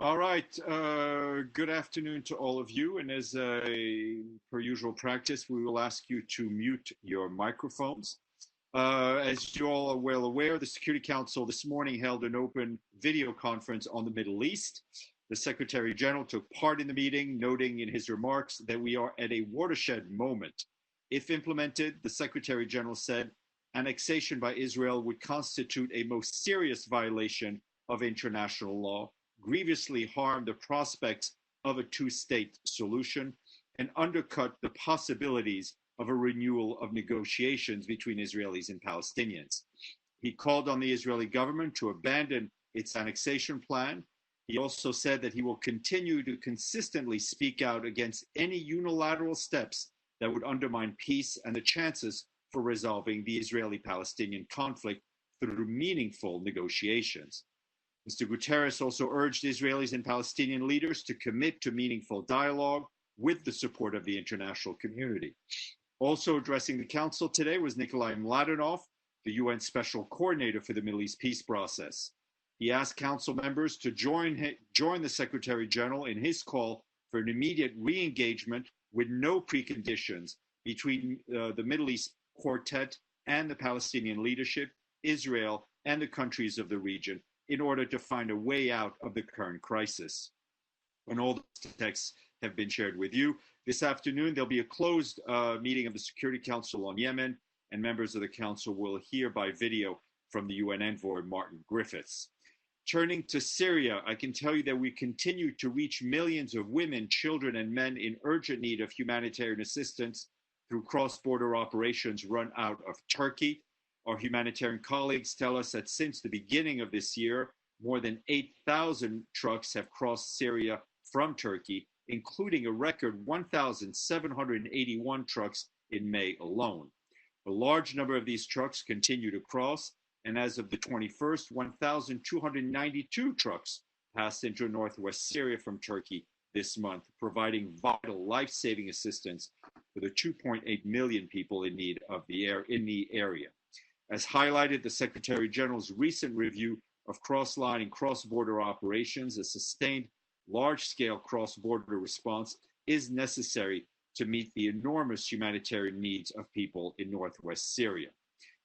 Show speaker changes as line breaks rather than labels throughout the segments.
All right. Good afternoon to all of you. And as per usual practice, we will ask you to mute your microphones. As you all are well aware, the Security Council this morning held an open video conference on the Middle East. The Secretary General took part in the meeting, noting in his remarks that we are at a watershed moment. If implemented, the Secretary General said, annexation by Israel would constitute a most serious violation of international law, grievously harm the prospects of a two-state solution, and undercut the possibilities of a renewal of negotiations between Israelis and Palestinians. He called on the Israeli government to abandon its annexation plan. He also said that he will continue to consistently speak out against any unilateral steps that would undermine peace and the chances for resolving the Israeli-Palestinian conflict through meaningful negotiations. Mr. Guterres also urged Israelis and Palestinian leaders to commit to meaningful dialogue with the support of the international community. Also addressing the Council today was Nikolai Mladenov, the UN Special Coordinator for the Middle East peace process. He asked Council members to join the Secretary General in his call for an immediate re-engagement with no preconditions between the Middle East Quartet and the Palestinian leadership, Israel, and the countries of the region, in order to find a way out of the current crisis. And all the texts have been shared with you. This afternoon, there'll be a closed meeting of the Security Council on Yemen, and members of the Council will hear by video from the UN envoy, Martin Griffiths. Turning to Syria, I can tell you that we continue to reach millions of women, children, and men in urgent need of humanitarian assistance through cross-border operations run out of Turkey. Our humanitarian colleagues tell us that since the beginning of this year, more than 8,000 trucks have crossed Syria from Turkey, including a record 1,781 trucks in May alone. A large number of these trucks continue to cross, and as of the 21st, 1,292 trucks passed into northwest Syria from Turkey this month, providing vital life-saving assistance for the 2.8 million people in need of the area. As highlighted, the Secretary General's recent review of cross-line and cross-border operations, a sustained large-scale cross-border response is necessary to meet the enormous humanitarian needs of people in northwest Syria.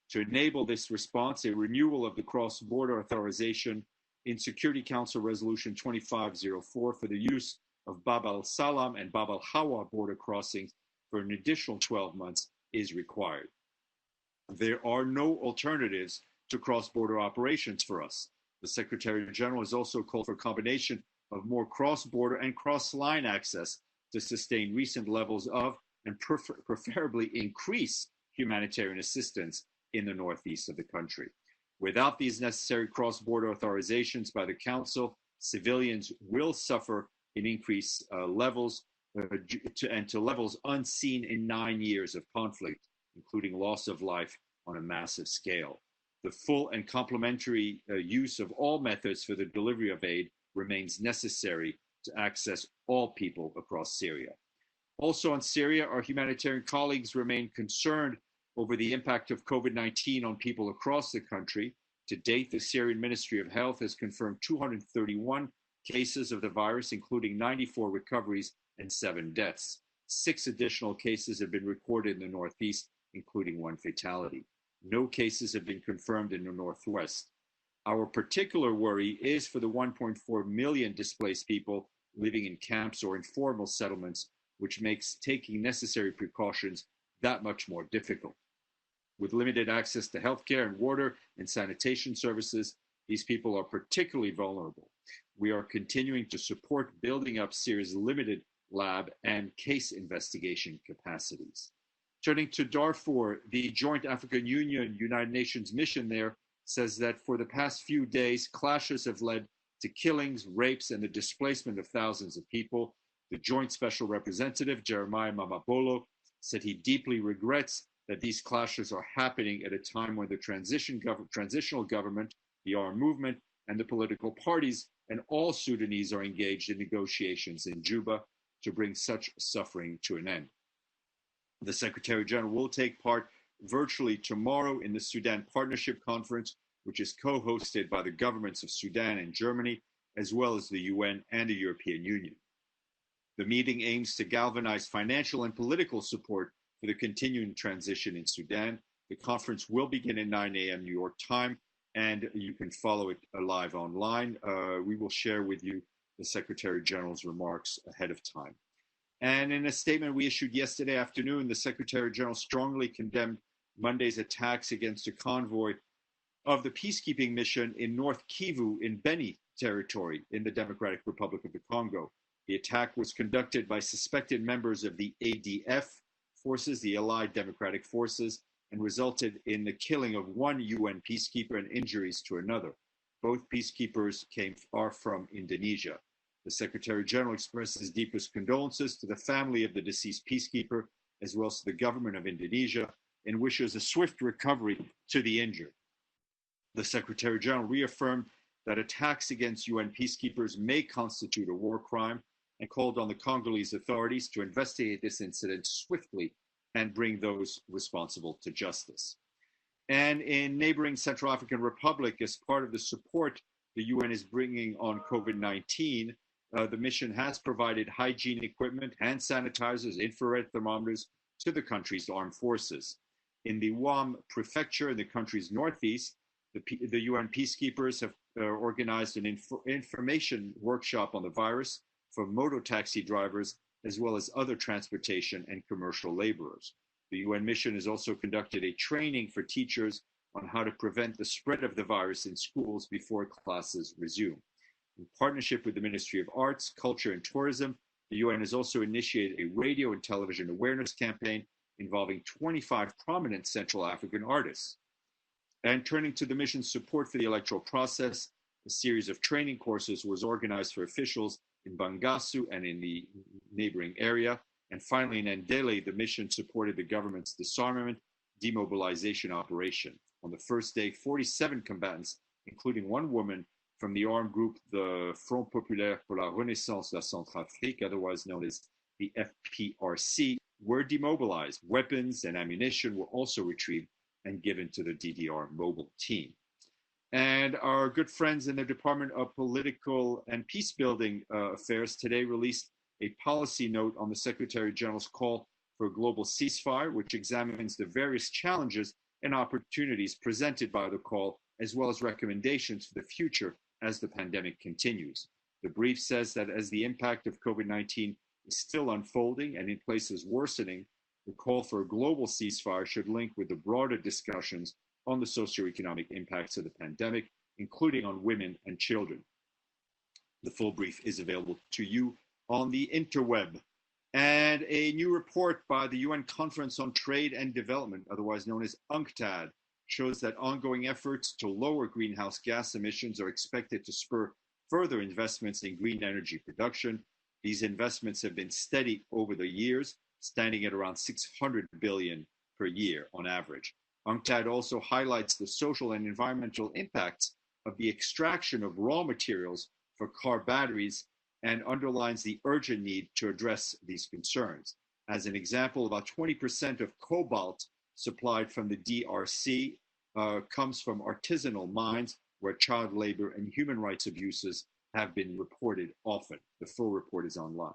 To enable this response, a renewal of the cross-border authorization in Security Council Resolution 2504 for the use of Bab al-Salam and Bab al-Hawa border crossings for an additional 12 months is required. There are no alternatives to cross-border operations for us. The Secretary General has also called for a combination of more cross-border and cross-line access to sustain recent levels of and preferably increase humanitarian assistance in the northeast of the country. Without these necessary cross-border authorizations by the Council, civilians will suffer in increased levels to levels unseen in 9 years of conflict, including loss of life on a massive scale. The full and complementary use of all methods for the delivery of aid remains necessary to access all people across Syria. Also on Syria, our humanitarian colleagues remain concerned over the impact of COVID-19 on people across the country. To date, the Syrian Ministry of Health has confirmed 231 cases of the virus, including 94 recoveries and 7 deaths. 6 additional cases have been recorded in the northeast, including 1 fatality. No cases have been confirmed in the northwest. Our particular worry is for the 1.4 million displaced people living in camps or informal settlements, which makes taking necessary precautions that much more difficult. With limited access to healthcare and water and sanitation services, these people are particularly vulnerable. We are continuing to support building up Syria's limited lab and case investigation capacities. Turning to Darfur, the Joint African Union-United Nations mission there says that for the past few days, clashes have led to killings, rapes, and the displacement of thousands of people. The Joint Special Representative, Jeremiah Mamabolo, said he deeply regrets that these clashes are happening at a time when the transitional government, the armed movement, and the political parties and all Sudanese are engaged in negotiations in Juba to bring such suffering to an end. The Secretary General will take part virtually tomorrow in the Sudan Partnership Conference, which is co-hosted by the governments of Sudan and Germany, as well as the UN and the European Union. The meeting aims to galvanize financial and political support for the continuing transition in Sudan. The conference will begin at 9 a.m. New York time, and you can follow it live online. We will share with you the Secretary General's remarks ahead of time. And in a statement we issued yesterday afternoon, the Secretary General strongly condemned Monday's attacks against a convoy of the peacekeeping mission in North Kivu in Beni territory in the Democratic Republic of the Congo. The attack was conducted by suspected members of the ADF forces, the Allied Democratic Forces, and resulted in the killing of one UN peacekeeper and injuries to another. Both peacekeepers are from Indonesia. The Secretary General expresses deepest condolences to the family of the deceased peacekeeper, as well as to the government of Indonesia, and wishes a swift recovery to the injured. The Secretary General reaffirmed that attacks against UN peacekeepers may constitute a war crime and called on the Congolese authorities to investigate this incident swiftly and bring those responsible to justice. And in neighboring Central African Republic, as part of the support the UN is bringing on COVID-19, the mission has provided hygiene equipment, hand sanitizers, infrared thermometers to the country's armed forces. In the Wam prefecture in the country's northeast, the UN peacekeepers have organized an information workshop on the virus for moto taxi drivers, as well as other transportation and commercial laborers. The UN mission has also conducted a training for teachers on how to prevent the spread of the virus in schools before classes resume. In partnership with the Ministry of Arts, Culture, and Tourism, the UN has also initiated a radio and television awareness campaign involving 25 prominent Central African artists. And turning to the mission's support for the electoral process, a series of training courses was organized for officials in Bangassou and in the neighboring area. And finally, in Ndele, the mission supported the government's disarmament demobilization operation. On the first day, 47 combatants, including one woman from the armed group, the Front Populaire pour la Renaissance de la Centrafrique, otherwise known as the FPRC, were demobilized. Weapons and ammunition were also retrieved and given to the DDR mobile team. And our good friends in the Department of Political and Peacebuilding Affairs today released a policy note on the Secretary General's call for a global ceasefire, which examines the various challenges and opportunities presented by the call, as well as recommendations for the future as the pandemic continues. The brief says that as the impact of COVID-19 is still unfolding and in places worsening, the call for a global ceasefire should link with the broader discussions on the socioeconomic impacts of the pandemic, including on women and children. The full brief is available to you on the interweb. And a new report by the UN Conference on Trade and Development, otherwise known as UNCTAD, shows that ongoing efforts to lower greenhouse gas emissions are expected to spur further investments in green energy production. These investments have been steady over the years, standing at around 600 billion per year on average. UNCTAD also highlights the social and environmental impacts of the extraction of raw materials for car batteries and underlines the urgent need to address these concerns. As an example, about 20% of cobalt supplied from the DRC comes from artisanal mines where child labor and human rights abuses have been reported often. The full report is online.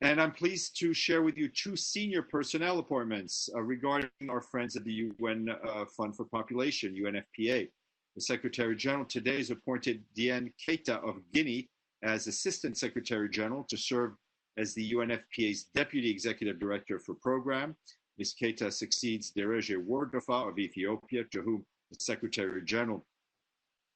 And I'm pleased to share with you two senior personnel appointments regarding our friends at the UN Fund for Population, UNFPA. The Secretary General today has appointed Diane Keita of Guinea as Assistant Secretary General to serve as the UNFPA's Deputy Executive Director for Program. Ms. Keita succeeds Dereje Wardofa of Ethiopia, to whom the Secretary General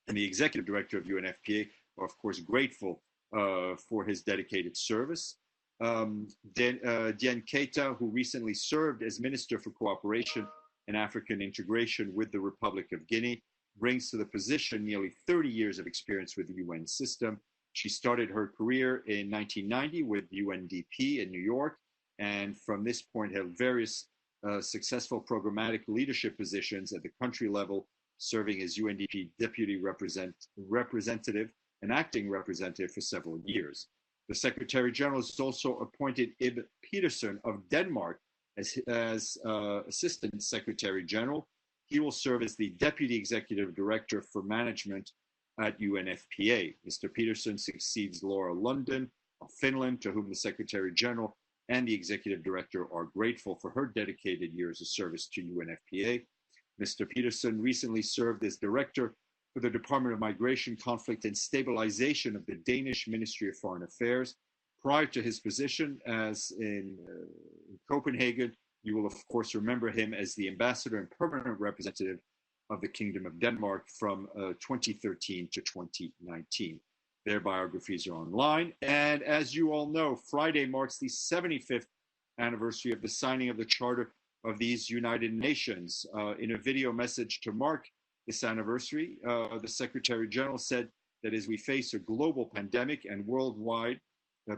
and the Executive Director of UNFPA are, of course, grateful for his dedicated service. Diane Keita, who recently served as Minister for Cooperation and African Integration with the Republic of Guinea, brings to the position nearly 30 years of experience with the UN system. She started her career in 1990 with UNDP in New York, and from this point held various successful programmatic leadership positions at the country level, serving as UNDP Deputy Representative and Acting Representative for several years. The Secretary General has also appointed Ib Peterson of Denmark as Assistant Secretary General. He will serve as the Deputy Executive Director for Management at UNFPA. Mr. Peterson succeeds Laura London of Finland, to whom the Secretary General and the Executive Director are grateful for her dedicated years of service to UNFPA. Mr. Peterson recently served as Director for the Department of Migration, Conflict and Stabilization of the Danish Ministry of Foreign Affairs. Prior to his position as in Copenhagen, you will of course remember him as the Ambassador and Permanent Representative of the Kingdom of Denmark from 2013 to 2019. Their biographies are online. And as you all know, Friday marks the 75th anniversary of the signing of the Charter of these United Nations. In a video message to mark this anniversary, the Secretary General said that as we face a global pandemic and worldwide,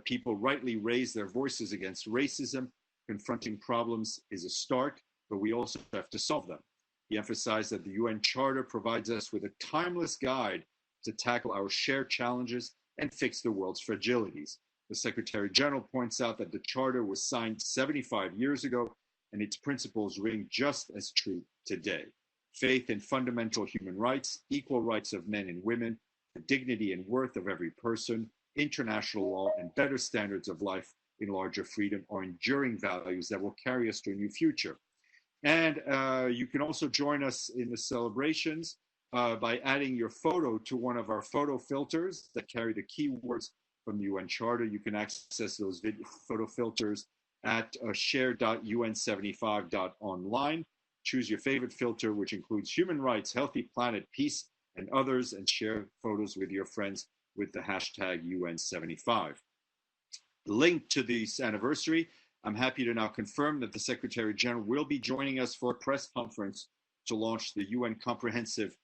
people rightly raise their voices against racism. Confronting problems is a start, but we also have to solve them. He emphasized that the UN Charter provides us with a timeless guide to tackle our shared challenges and fix the world's fragilities. The Secretary General points out that the Charter was signed 75 years ago, and its principles ring just as true today. Faith in fundamental human rights, equal rights of men and women, the dignity and worth of every person, international law, and better standards of life in larger freedom are enduring values that will carry us to a new future. And you can also join us in the celebrations by adding your photo to one of our photo filters that carry the keywords from the UN Charter. You can access those photo filters at share.un75.online. Choose your favorite filter, which includes human rights, healthy planet, peace, and others, and share photos with your friends with the hashtag UN75. Linked to this anniversary, I'm happy to now confirm that the Secretary General will be joining us for a press conference to launch the UN comprehensive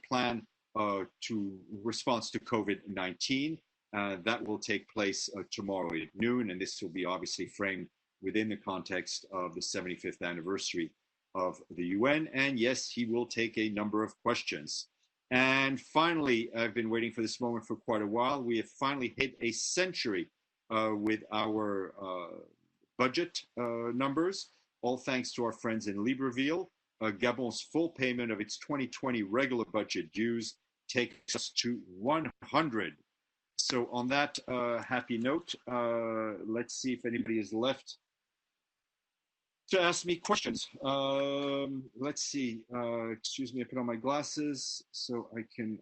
plan to response to COVID-19. That will take place tomorrow at noon, and this will be obviously framed within the context of the 75th anniversary of the UN. And yes, he will take a number of questions. And finally, I've been waiting for this moment for quite a while. We have finally hit a century with our budget numbers, all thanks to our friends in Libreville. Gabon's full payment of its 2020 regular budget dues takes us to 100. So on that happy note, let's see if anybody is left to ask me questions. Let's see. Excuse me, I put on my glasses so I can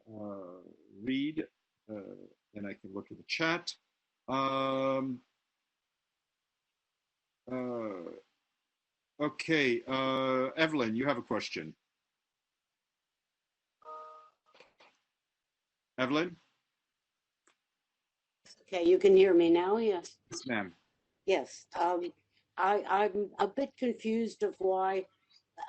read and I can look at the chat. Okay, Evelyn, you have a question. Evelyn?
Okay, you can hear me now, yes?
Yes, ma'am.
Yes. I'm a bit confused of why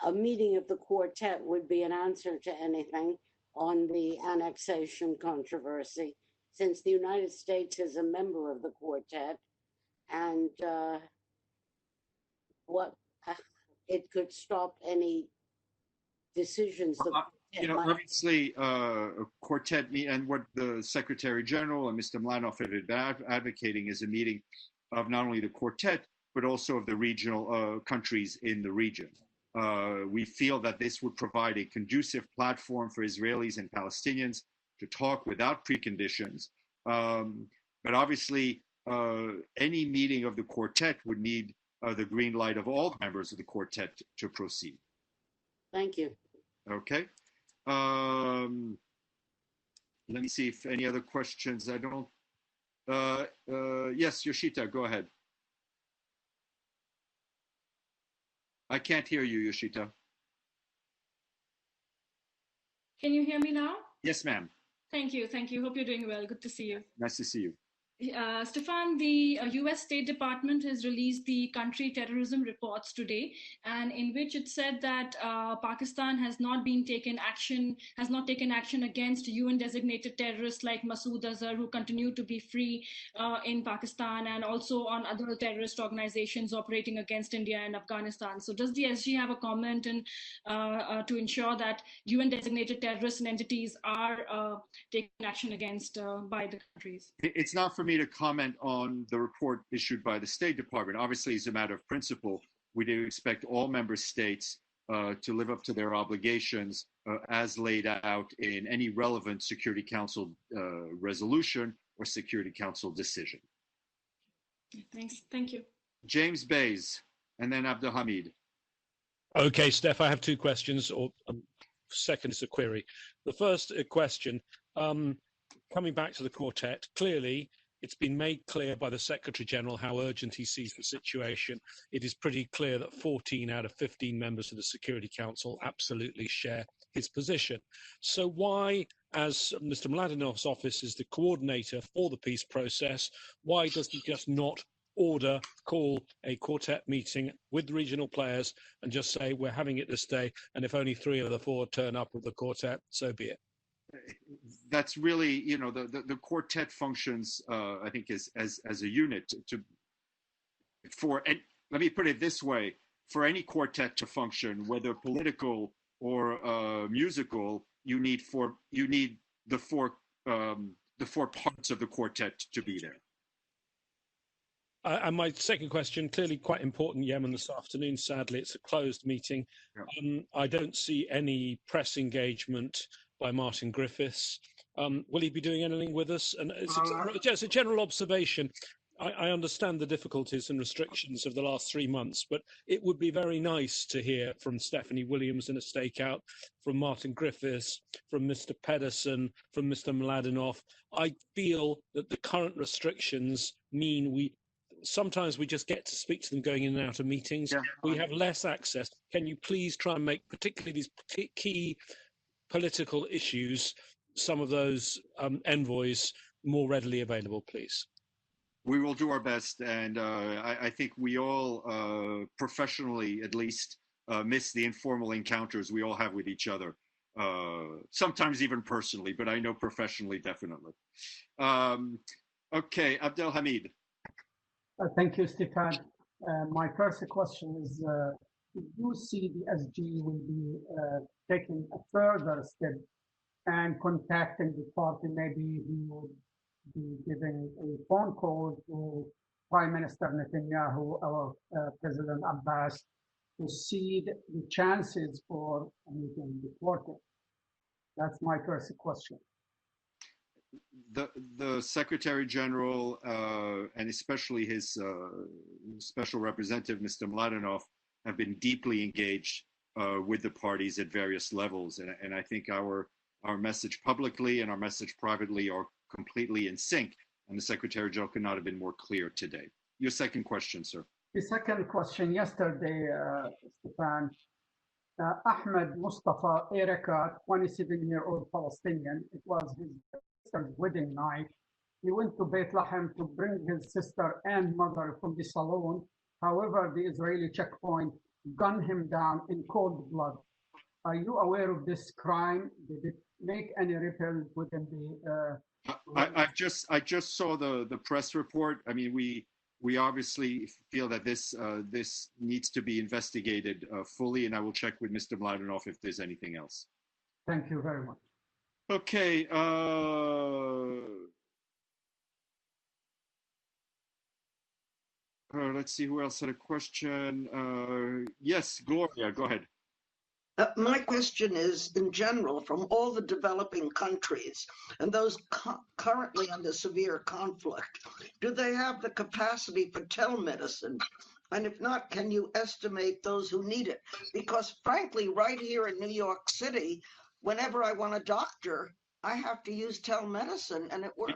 a meeting of the quartet would be an answer to anything on the annexation controversy, since the United States is a member of the quartet, and what it could stop any decisions.
You know, obviously, a quartet and what the Secretary General and Mr. Mlanoff have been advocating is a meeting of not only the quartet, but also of the regional countries in the region. We feel that this would provide a conducive platform for Israelis and Palestinians to talk without preconditions. But obviously, any meeting of the quartet would need the green light of all members of the quartet to proceed.
Thank you.
Okay. Let me see if any other questions. I don't. Yes, Yoshita, go ahead. I can't hear you, Yoshita.
Can you hear me now?
Yes, ma'am.
Thank you. Thank you. Hope you're doing well. Good to see you.
Nice to see you.
Stéphane, the US State Department has released the country terrorism reports today, and in which it said that Pakistan has not taken action against UN designated terrorists like Masood Azhar, who continue to be free in Pakistan, and also on other terrorist organizations operating against India and Afghanistan. So does the SG have a comment to ensure that UN designated terrorists and entities are taken action against by the countries?
It's not for me to comment on the report issued by the State Department. Obviously, as a matter of principle, we do expect all member states to live up to their obligations as laid out in any relevant Security Council resolution or Security Council decision.
Thanks. Thank you.
James Bays, and then Abdelhamid.
Okay, Steph, I have two questions, or second is a query. The first question, coming back to the quartet, clearly it's been made clear by the Secretary-General how urgent he sees the situation. It is pretty clear that 14 out of 15 members of the Security Council absolutely share his position. So why, as Mr. Mladenov's office is the coordinator for the peace process, why does he just not call a quartet meeting with regional players and just say, we're having it this day, and if only 3 of the 4 turn up with the quartet, so be it?
That's really, the quartet functions, I think, as a unit. Let me put it this way: for any quartet to function, whether political or musical, you need the four parts of the quartet to be there.
And my second question, clearly quite important, Yemen this afternoon. Sadly, it's a closed meeting. Yeah. I don't see any press engagement by Martin Griffiths. Will he be doing anything with us? And it's a general observation. I understand the difficulties and restrictions of the last 3 months, but it would be very nice to hear from Stephanie Williams in a stakeout, from Martin Griffiths, from Mr. Pedersen, from Mr. Mladenov. I feel that the current restrictions mean sometimes we just get to speak to them going in and out of meetings. Yeah. We have less access. Can you please try and make particularly these key political issues, some of those envoys, more readily available, please?
We will do our best, and I think we all, professionally at least, miss the informal encounters we all have with each other, sometimes even personally, but I know professionally, definitely. Okay, Abdelhamid.
Thank you, Stéphane. My first question is, do you see the SG will be taking a further step and contacting the party? Maybe he would be giving a phone call to Prime Minister Netanyahu or President Abbas to see the chances for meeting the quartet. That's my first question.
The Secretary General and especially his special representative, Mr. Mladenov, have been deeply engaged with the parties at various levels. And I think our message publicly and our message privately are completely in sync. And the Secretary General could not have been more clear today. Your second question, sir.
The second question, yesterday, Stéphane, Ahmed Mustafa Erika, 27-year-old Palestinian, it was his sister's wedding night. He went to Bethlehem to bring his sister and mother from the salon. However, the Israeli checkpoint gunned him down in cold blood. Are you aware of this crime? Did it make any ripple within the?
I just saw the press report. I mean, we obviously feel that this needs to be investigated fully, and I will check with Mr. Mladenov if there's anything else.
Thank you very much.
Okay. Let's see who else had a question. Yes, Gloria, go ahead.
My question is, in general, from all the developing countries and those currently under severe conflict, do they have the capacity for telemedicine? And if not, can you estimate those who need it? Because frankly, right here in New York City, whenever I want a doctor, I have to use telemedicine, and it works.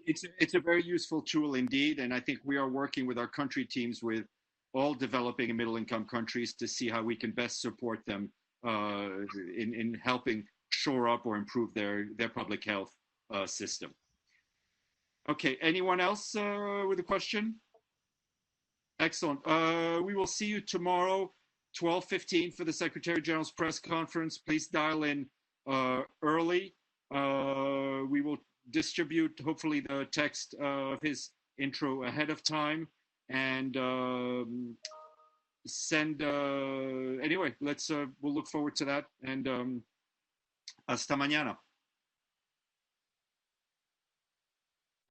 It's a very useful tool indeed, and I think we are working with our country teams with all developing and middle-income countries to see how we can best support them in helping shore up or improve their public health system. Okay, anyone else with a question? Excellent. We will see you tomorrow, 12:15 for the Secretary General's press conference. Please dial in early. We will distribute, hopefully, the text of his intro ahead of time, and send. Anyway, we'll look forward to that, and hasta mañana.